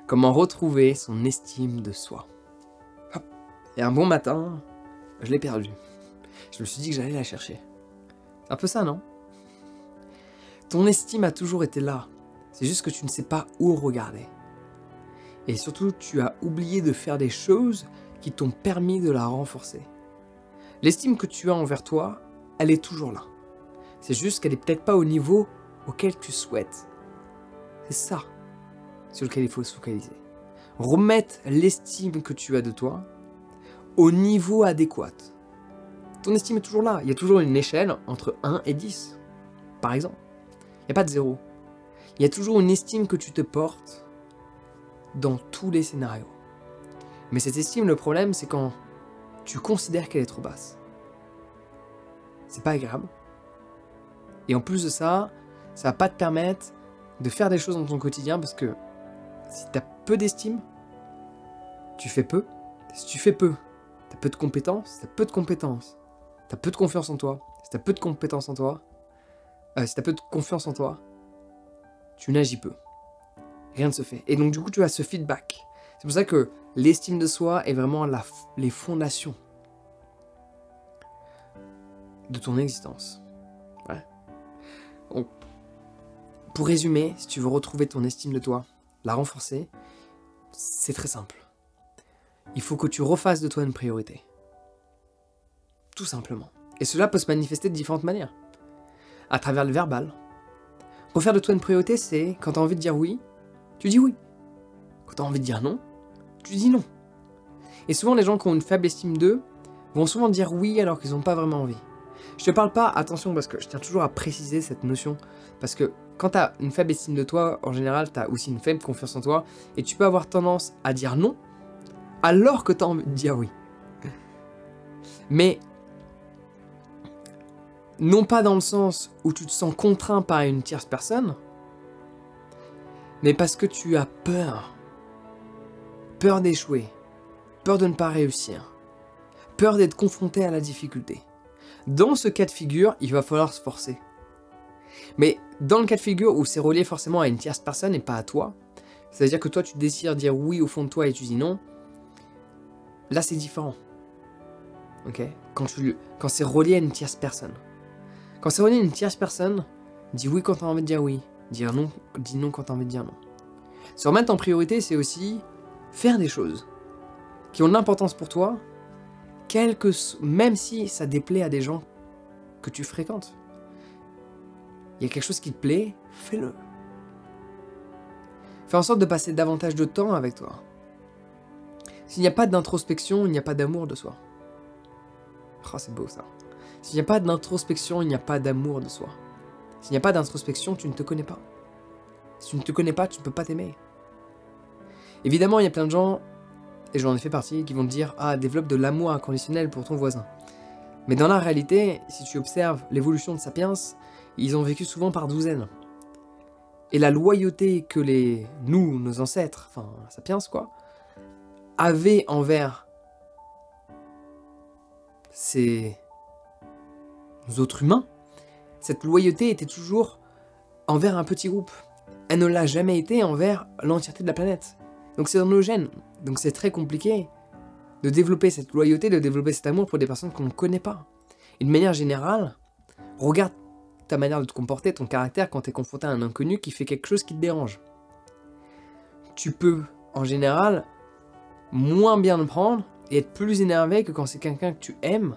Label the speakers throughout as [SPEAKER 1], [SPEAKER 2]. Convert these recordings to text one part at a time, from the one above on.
[SPEAKER 1] Comment retrouver son estime de soi. Hop. Et un bon matin, je l'ai perdue. Je me suis dit que j'allais la chercher. C'est un peu ça, non? Ton estime a toujours été là. C'est juste que tu ne sais pas où regarder. Et surtout, tu as oublié de faire des choses qui t'ont permis de la renforcer. L'estime que tu as envers toi, elle est toujours là. C'est juste qu'elle n'est peut-être pas au niveau auquel tu souhaites. C'est ça sur lequel il faut se focaliser. Remettre l'estime que tu as de toi au niveau adéquat. Ton estime est toujours là. Il y a toujours une échelle entre 1 et 10, par exemple. Il n'y a pas de 0. Il y a toujours une estime que tu te portes dans tous les scénarios. Mais cette estime, le problème, c'est quand tu considères qu'elle est trop basse. C'est pas agréable. Et en plus de ça, ça va pas te permettre de faire des choses dans ton quotidien parce que si tu as peu d'estime, tu fais peu. Si tu fais peu, tu as peu de compétences. Si tu as peu de compétences, tu as peu de confiance en toi. Si tu as peu de compétences en toi, si tu as peu de confiance en toi, tu n'agis peu. Rien ne se fait. Et donc du coup, tu as ce feedback. C'est pour ça que l'estime de soi est vraiment les fondations de ton existence. Ouais. Donc, pour résumer, si tu veux retrouver ton estime de toi, la renforcer, c'est très simple. Il faut que tu refasses de toi une priorité. Tout simplement. Et cela peut se manifester de différentes manières. À travers le verbal. Refaire de toi une priorité, c'est quand tu as envie de dire oui, tu dis oui. Quand tu as envie de dire non, tu dis non. Et souvent, les gens qui ont une faible estime d'eux vont souvent dire oui alors qu'ils n'ont pas vraiment envie. Je te parle pas, attention, parce que je tiens toujours à préciser cette notion, parce que quand tu as une faible estime de toi, en général, tu as aussi une faible confiance en toi, et tu peux avoir tendance à dire non, alors que tu as envie de dire oui. Mais, non pas dans le sens où tu te sens contraint par une tierce personne, mais parce que tu as peur. Peur d'échouer, peur de ne pas réussir, peur d'être confronté à la difficulté. Dans ce cas de figure, il va falloir se forcer. Mais dans le cas de figure où c'est relié forcément à une tierce personne et pas à toi, c'est-à-dire que toi tu désires dire oui au fond de toi et tu dis non, là c'est différent. Ok? Quand c'est relié à une tierce personne. Quand c'est relié à une tierce personne, dis oui quand tu as envie de dire oui, dis non quand tu as envie de dire non. Se remettre en priorité, c'est aussi faire des choses qui ont de l'importance pour toi, même si ça déplaît à des gens que tu fréquentes. Il y a quelque chose qui te plaît, fais-le. Fais en sorte de passer davantage de temps avec toi. S'il n'y a pas d'introspection, il n'y a pas d'amour de soi. Oh, c'est beau ça. S'il n'y a pas d'introspection, il n'y a pas d'amour de soi. S'il n'y a pas d'introspection, tu ne te connais pas. Si tu ne te connais pas, tu ne peux pas t'aimer. Évidemment, il y a plein de gens, et j'en ai fait partie, qui vont te dire « Ah, développe de l'amour inconditionnel pour ton voisin ». Mais dans la réalité, si tu observes l'évolution de Sapiens, ils ont vécu souvent par douzaines. Et la loyauté que nos ancêtres, enfin Sapiens quoi, avaient envers ces autres humains, cette loyauté était toujours envers un petit groupe. Elle ne l'a jamais été envers l'entièreté de la planète. Donc c'est dans nos gènes. Donc c'est très compliqué de développer cette loyauté, de développer cet amour pour des personnes qu'on ne connaît pas. Et de manière générale, regarde ta manière de te comporter, ton caractère quand tu es confronté à un inconnu qui fait quelque chose qui te dérange. Tu peux, en général, moins bien le prendre et être plus énervé que quand c'est quelqu'un que tu aimes.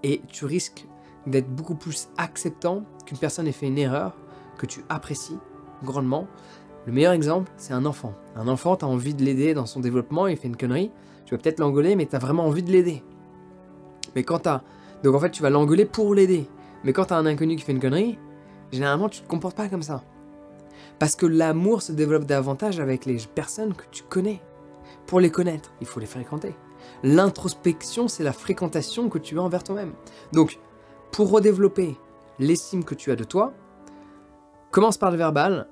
[SPEAKER 1] Et tu risques d'être beaucoup plus acceptant qu'une personne ait fait une erreur que tu apprécies grandement. Le meilleur exemple, c'est un enfant. Un enfant, tu as envie de l'aider dans son développement, il fait une connerie, tu vas peut-être l'engueuler, mais tu as vraiment envie de l'aider. Mais quand donc en fait, tu vas l'engueuler pour l'aider. Mais quand tu as un inconnu qui fait une connerie, généralement, tu te comportes pas comme ça. Parce que l'amour se développe davantage avec les personnes que tu connais. Pour les connaître, il faut les fréquenter. L'introspection, c'est la fréquentation que tu as envers toi-même. Donc, pour redévelopper l'estime que tu as de toi, commence par le verbal.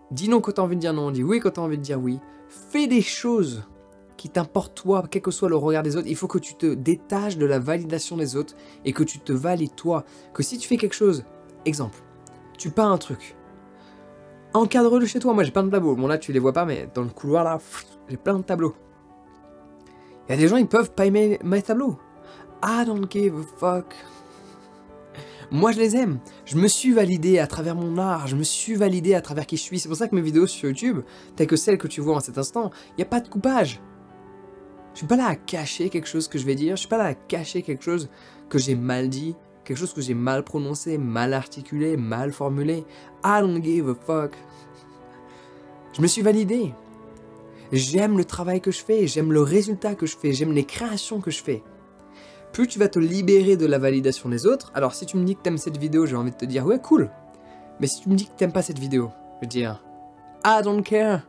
[SPEAKER 1] Dis non quand tu as envie de dire non, dis oui quand tu as envie de dire oui. Fais des choses qui t'importent toi, quel que soit le regard des autres. Il faut que tu te détaches de la validation des autres et que tu te valides toi. Que si tu fais quelque chose, exemple, tu peins un truc. Encadre-le chez toi. Moi, j'ai plein de tableaux. Bon, là, tu les vois pas, mais dans le couloir, là, j'ai plein de tableaux. Il y a des gens, ils peuvent pas aimer mes tableaux. I don't give a fuck. Moi, je les aime. Je me suis validé à travers mon art. Je me suis validé à travers qui je suis. C'est pour ça que mes vidéos sur YouTube, telles que celles que tu vois en cet instant, il n'y a pas de coupage. Je suis pas là à cacher quelque chose que je vais dire. Je suis pas là à cacher quelque chose que j'ai mal dit. Quelque chose que j'ai mal prononcé, mal articulé, mal formulé. I don't give a fuck. Je me suis validé. J'aime le travail que je fais. J'aime le résultat que je fais. J'aime les créations que je fais. Plus tu vas te libérer de la validation des autres. Alors si tu me dis que t'aimes cette vidéo, j'ai envie de te dire ouais cool. Mais si tu me dis que t'aimes pas cette vidéo, je vais dire I don't care,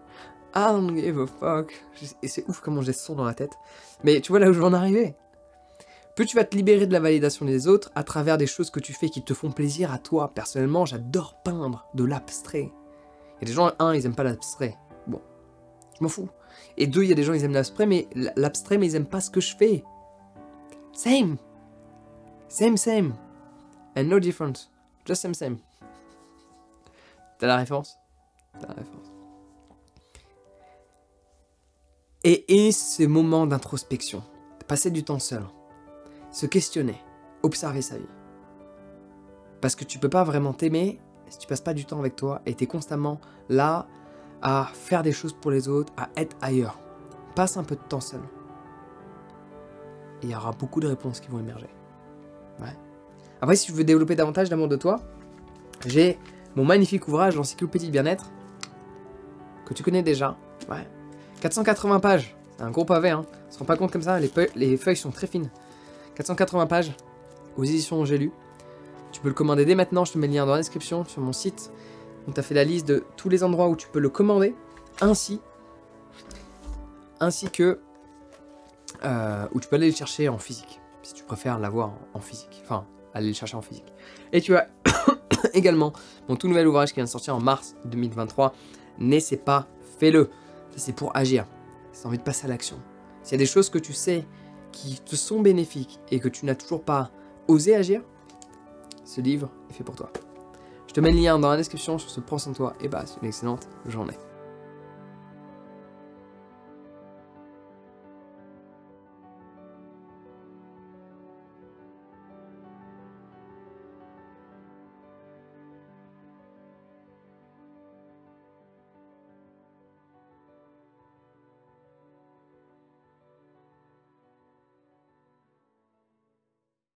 [SPEAKER 1] I don't give a fuck. Et c'est ouf comment j'ai ce son dans la tête. Mais tu vois là où je veux en arriver. Plus tu vas te libérer de la validation des autres à travers des choses que tu fais qui te font plaisir à toi. Personnellement, j'adore peindre de l'abstrait. Il y a des gens, un, ils aiment pas l'abstrait. Bon, je m'en fous. Et deux, il y a des gens, ils aiment l'abstrait, mais ils aiment pas ce que je fais. Same. Same, same. And no difference. Just same, same. T'as la référence? T'as la référence. Et ces moments d'introspection, passer du temps seul, se questionner, observer sa vie. Parce que tu peux pas vraiment t'aimer si tu passes pas du temps avec toi et t'es constamment là à faire des choses pour les autres, à être ailleurs. Passe un peu de temps seul. Et il y aura beaucoup de réponses qui vont émerger. Ouais. Après, si tu veux développer davantage d'amour de toi, j'ai mon magnifique ouvrage, l'encyclopédie de bien-être, que tu connais déjà. Ouais. 480 pages, c'est un gros pavé, hein. On se rend pas compte comme ça, les feuilles sont très fines. 480 pages, aux éditions J'ai lu. Tu peux le commander dès maintenant, je te mets le lien dans la description sur mon site. On t'a fait la liste de tous les endroits où tu peux le commander, ainsi que où tu peux aller le chercher en physique, si tu préfères l'avoir en physique, enfin, aller le chercher en physique. Et tu as également mon tout nouvel ouvrage qui vient de sortir en mars 2023, N'essaie pas, fais-le. Ça c'est pour agir, c'est envie de passer à l'action. S'il y a des choses que tu sais qui te sont bénéfiques et que tu n'as toujours pas osé agir, ce livre est fait pour toi. Je te mets le lien dans la description sur ce Prends soin de toi et passe une excellente journée.